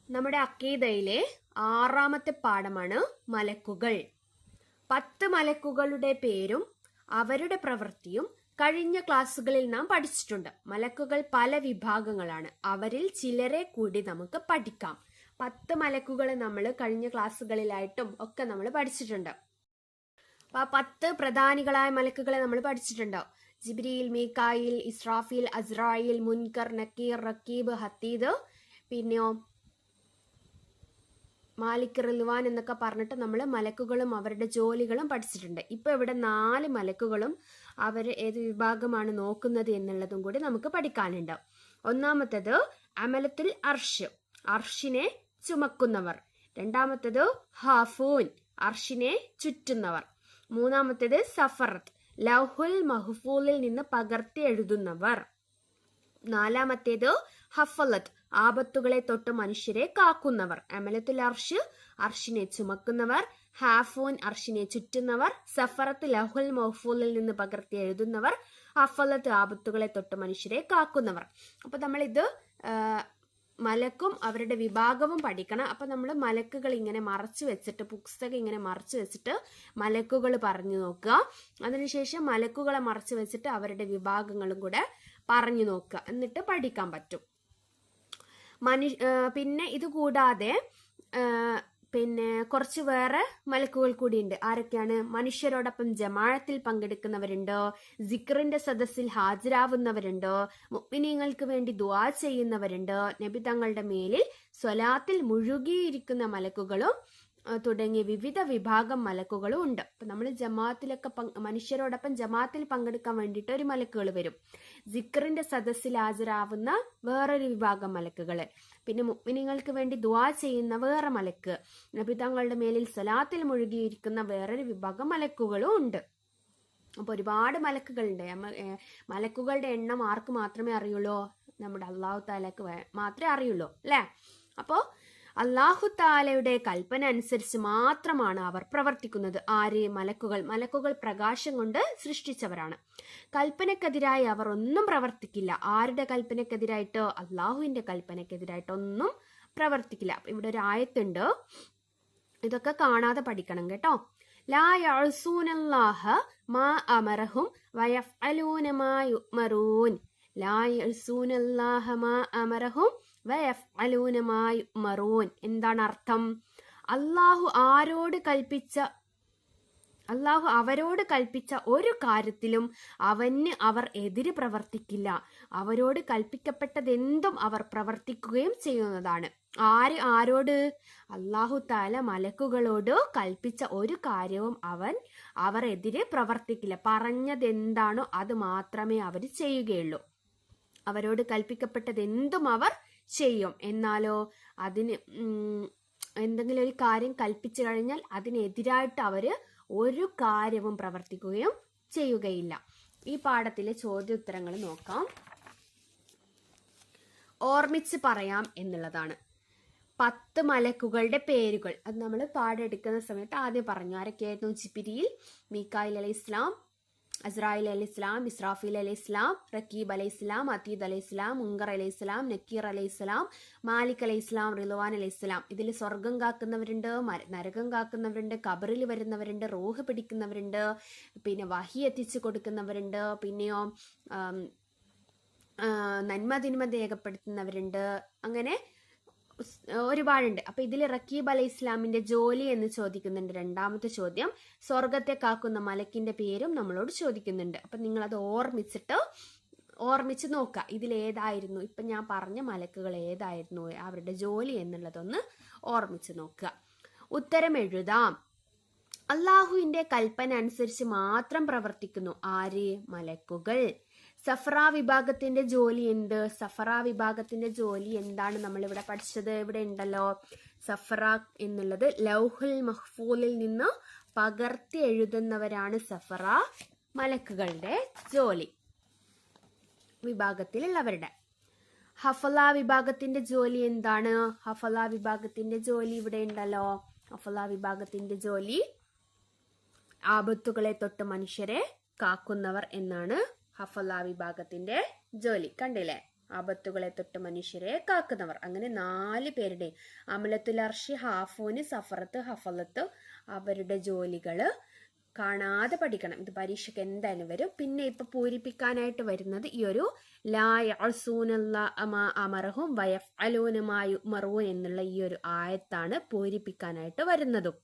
നമ്മുടെ അക്കീദയിലെ 6ാമത്തെ പാഠമാണ് മലക്കുകൾ. 10 മലക്കുകളുടെ പേരും അവരുടെ പ്രവൃത്തിയും കഴിഞ്ഞ ക്ലാസ്സുകളിൽ നാം പഠിച്ചിട്ടുണ്ട്. മലക്കുകൾ പല വിഭാഗങ്ങളാണ്. അവരിൽ ചിലരെ കൂടി നമുക്ക് പഠിക്കാം. 10 മലക്കുകളെ നമ്മൾ കഴിഞ്ഞ ക്ലാസ്സുകളിലായിട്ടും ഒക്കെ നമ്മൾ പഠിച്ചിട്ടുണ്ട്. അപ്പൊ 10 പ്രധാനികളായ മലക്കുകളെ നമ്മൾ പഠിച്ചിട്ടുണ്ടോ? ജിബ്രീൽ, മീകായിൽ, ഇസ്രാഫീൽ, അസ്രായിൽ, മുൻകർ, നക്കീർ, റക്കീബ്, ഹത്തീദ്, പിന്നെയോ മാലിക്, റിൽവാൻ എന്നൊക്കെ പറഞ്ഞിട്ട് നമ്മൾ മലക്കുകളും അവരുടെ ജോലികളും പഠിച്ചിട്ടുണ്ട്. ഇപ്പൊ ഇവിടെ 4 മലക്കുകളും അവർ ഏത് വിഭാഗമാണ് നോക്കുന്നത് എന്നുള്ളതും കൂടി നമുക്ക് പഠിക്കാനുണ്ട്. ഒന്നാമത്തേത് അമലത്തുൽ അർഷ്, അർഷിനെ ചുമക്കുന്നവർ. രണ്ടാമത്തേത് ഹാഫൂൻ, അർഷിനെ ചുറ്റുന്നവർ. മൂന്നാമത്തേത് സഫറത്ത്, ലൗഹുൽ മഹ്ഫൂലിൽ നിന്ന് പകർത്തി എഴുതുന്നവർ. നാലാമത്തേത് ഹഫലത്ത്, ആപത്തുകളെ തൊട്ട് മനുഷ്യരെ കാക്കുന്നവർ. അമലത്തുൽ അർഷ്, അർഷിനെ ചുമക്കുന്നവർ. ഹാഫൂൻ, അർഷിനെ ചുറ്റുന്നവർ. സഫറത്ത്, ലൗഹുൽ മഹ്ഫൂലിൽ നിന്ന് പകർത്തി എഴുതുന്നവർ. ഹഫലത്ത്, ആപത്തുകളെ തൊട്ട് മനുഷ്യരെ കാക്കുന്നവർ. അപ്പൊ നമ്മളിത് മലക്കും അവരുടെ വിഭാഗവും പഠിക്കണം. അപ്പൊ നമ്മൾ മലക്കുകൾ ഇങ്ങനെ മറച്ചു വെച്ചിട്ട്, പുസ്തകം ഇങ്ങനെ മറച്ചു വെച്ചിട്ട് മലക്കുകൾ പറഞ്ഞു നോക്കുക. അതിനുശേഷം മലക്കുകളെ മറച്ചു വെച്ചിട്ട് അവരുടെ വിഭാഗങ്ങളും കൂടെ പറഞ്ഞു നോക്കുക. എന്നിട്ട് പഠിക്കാൻ പറ്റും. പിന്നെ ഇത് കൂടാതെ കുറച്ച് വേറെ മലക്കുകൾ കൂടിയുണ്ട്. ആരൊക്കെയാണ്? മനുഷ്യരോടൊപ്പം ജമാഅത്തിൽ പങ്കെടുക്കുന്നവരുണ്ട്, സിക്റിന്റെ സദസ്സിൽ ഹാജരാവുന്നവരുണ്ട്, മുഅ്മിനീങ്ങൾക്ക് വേണ്ടി ദുആ ചെയ്യുന്നവരുണ്ട്, നബി തങ്ങളുടെ മേലിൽ സ്വലാത്തിൽ മുഴുകിയിരിക്കുന്ന മലക്കുകളും തുടങ്ങിയ വിവിധ വിഭാഗം മലക്കുകളും ഉണ്ട്. അപ്പൊ നമ്മൾ ജമാഅത്തിലൊക്കെ മനുഷ്യരോടൊപ്പം ജമാഅത്തിൽ പങ്കെടുക്കാൻ വേണ്ടിയിട്ട് ഒരു മലക്കുകൾ വരും. സിക്റിന്റെ സദസ്സിൽ ഹാജരാവുന്ന വേറൊരു വിഭാഗം മലക്കുകൾ, പിന്നെ മുഅ്മിനീങ്ങൾക്ക് വേണ്ടി ദുആ ചെയ്യുന്ന വേറെ മലക്ക്, നബി തങ്ങളുടെ മേലിൽ സ്വലാത്തിൽ മുഴുകിയിരിക്കുന്ന വേറൊരു വിഭാഗം മലക്കുകളും ഉണ്ട്. അപ്പൊ ഒരുപാട് മലക്കുകളുണ്ട്. മലക്കുകളുടെ എണ്ണം ആർക്ക് മാത്രമേ അറിയുള്ളൂ? നമ്മുടെ അല്ലാഹു തആലക്ക് മാത്രമേ അറിയുള്ളൂ, അല്ലെ? അപ്പോ അല്ലാഹു തആലയുടെ കൽപ്പന അനുസരിച്ച് മാത്രമാണ് അവർ പ്രവർത്തിക്കുന്നത്. ആര്? മലക്കുകൾ. മലക്കുകൾ പ്രകാശം കൊണ്ട് സൃഷ്ടിച്ചവരാണ്. കൽപ്പനക്കെതിരായി അവർ ഒന്നും പ്രവർത്തിക്കില്ല. ആരുടെ കൽപ്പനക്കെതിരായിട്ട്? അല്ലാഹുവിന്റെ കൽപ്പനക്കെതിരായിട്ട് ഒന്നും പ്രവർത്തിക്കില്ല. ഇവിടെ ഒരു ആയത്തുണ്ട്, ഇതൊക്കെ കാണാതെ പഠിക്കണം കേട്ടോ. ലാ യഅ്സൂനല്ലാഹ മാ അമറഹും വയഫ്അലൂന മാ യുഅ്മറൂൻ. ലാ യഅ്സൂനല്ലാഹ മാ അമറഹും വയഫ്അലൂന മാ യുഅ്മറൂൻ. എന്താണ് അർത്ഥം? അല്ലാഹു അവരോട് കൽപ്പിച്ച ഒരു കാര്യത്തിലും അവർ എതിര് പ്രവർത്തിക്കില്ല. അവരോട് കൽപ്പിക്കപ്പെട്ടതെന്തും അവർ പ്രവർത്തിക്കുകയും ചെയ്യുന്നതാണ്. ആരോട്? അല്ലാഹു തആല മലക്കുകളോട് കൽപ്പിച്ച ഒരു കാര്യവും അവർ എതിരെ പ്രവർത്തിക്കില്ല. പറഞ്ഞതെന്താണോ അത് മാത്രമേ അവർ ചെയ്യുകയുള്ളൂ. അവരോട് കൽപ്പിക്കപ്പെട്ടത് എന്തും അവർ ചെയ്യും. എന്നാലോ അതിന് എന്തെങ്കിലും ഒരു കാര്യം കൽപ്പിച്ചു കഴിഞ്ഞാൽ അതിനെതിരായിട്ട് അവര് ഒരു കാര്യവും പ്രവർത്തിക്കുകയും ചെയ്യുകയില്ല. ഈ പാഠത്തിലെ ചോദ്യോത്തരങ്ങൾ നോക്കാം. ഓർമ്മിച്ച് പറയാം എന്നുള്ളതാണ്. 10 മലക്കുകളുടെ പേരുകൾ അത് നമ്മൾ പാഠം എടുക്കുന്ന സമയത്ത് ആദ്യം പറഞ്ഞു. ആരൊക്കെയായിരുന്നു? ജിബ്രീൽ, മീകായിൽ അലൈഹിസ്സലാം, അസ്രായിൽ അലൈഹിസ്സലാം, ഇസ്രാഫീൽ അലൈഹിസ്സലാം, റക്കീബ് അലൈഹിസ്സലാം, അതീദ് അലൈഹിസ്സലാം, മുൻകർ അലൈഹിസ്സലാം, നക്കീർ അലൈഹിസ്സലാം, മാലിക് അലൈഹിസ്സലാം, റിൽവാൻ അലൈഹിസ്സലാം. ഇതിൽ സ്വർഗം കാക്കുന്നവരുണ്ട്, നരകം കാക്കുന്നവരുണ്ട്, ഖബറിൽ വരുന്നവരുണ്ട്, റൂഹ് പിടിക്കുന്നവരുണ്ട്, പിന്നെ വഹി എത്തിച്ചു കൊടുക്കുന്നവരുണ്ട്, പിന്നെയോ നന്മ തിന്മ രേഖപ്പെടുത്തുന്നവരുണ്ട്. അങ്ങനെ ഒരുപാടുണ്ട്. അപ്പൊ ഇതിൽ റക്കീബ് അലൈഹി ഇസ്ലാമിന്റെ ജോലി എന്ന് ചോദിക്കുന്നുണ്ട്. രണ്ടാമത്തെ ചോദ്യം സ്വർഗത്തെ കാക്കുന്ന മലക്കിന്റെ പേരും നമ്മളോട് ചോദിക്കുന്നുണ്ട്. അപ്പൊ നിങ്ങൾ അത് ഓർമ്മിച്ച് നോക്കുക. ഇതിലേതായിരുന്നു ഇപ്പൊ ഞാൻ പറഞ്ഞ മലക്കുകൾ ഏതായിരുന്നു, അവരുടെ ജോലി എന്നുള്ളതൊന്ന് ഓർമ്മിച്ച് നോക്കുക. ഉത്തരം എഴുതാം. അല്ലാഹുവിന്റെ കൽപ്പന അനുസരിച്ച് മാത്രം പ്രവർത്തിക്കുന്നു. ആര്? മലക്കുകൾ. സഫറ വിഭാഗത്തിന്റെ ജോലി എന്ത്? സഫറ വിഭാഗത്തിന്റെ ജോലി എന്താണ് നമ്മൾ ഇവിടെ പഠിച്ചത്? ഇവിടെ ഉണ്ടല്ലോ, സഫറ എന്നുള്ളത് ലൗഹുൽ മഹ്ഫൂലിൽ നിന്ന് പകർത്തി എഴുതുന്നവരാണ് സഫറ മലക്കുകളുടെ ജോലി, വിഭാഗത്തിലുള്ളവരുടെ. ഹഫല വിഭാഗത്തിന്റെ ജോലി എന്താണ്? ഹഫല വിഭാഗത്തിന്റെ ജോലി ഇവിടെ ഉണ്ടല്ലോ. ഹഫല വിഭാഗത്തിന്റെ ജോലി ആപത്തുകളെ തൊട്ട് മനുഷ്യരെ കാക്കുന്നവർ എന്നാണ് ഹഫല വിഭാഗത്തിന്റെ ജോലി. കണ്ടില്ലേ? ആപത്തുകളെ തൊട്ട് മനുഷ്യരെ കാക്കുന്നവർ. അങ്ങനെ 4 പേരുടെയും അമലത്തുൽ അർഷി, ഹാഫൂന്, സഫറത്ത്, ഹഫലത്ത് അവരുടെ ജോലികള് കാണാതെ പഠിക്കണം. ഇത് പരീക്ഷയ്ക്ക് എന്തായാലും വരും. പിന്നെ ഇപ്പൊ പൂരിപ്പിക്കാനായിട്ട് വരുന്നത് ഈ ഒരു ലാ യഅസൂനല്ലാഹ മാ അമറഹും വയഫ്അലൂന മാ യുമറൂൻ എന്നുള്ള ഈ ഒരു ആയത്താണ് പൂരിപ്പിക്കാനായിട്ട് വരുന്നതും.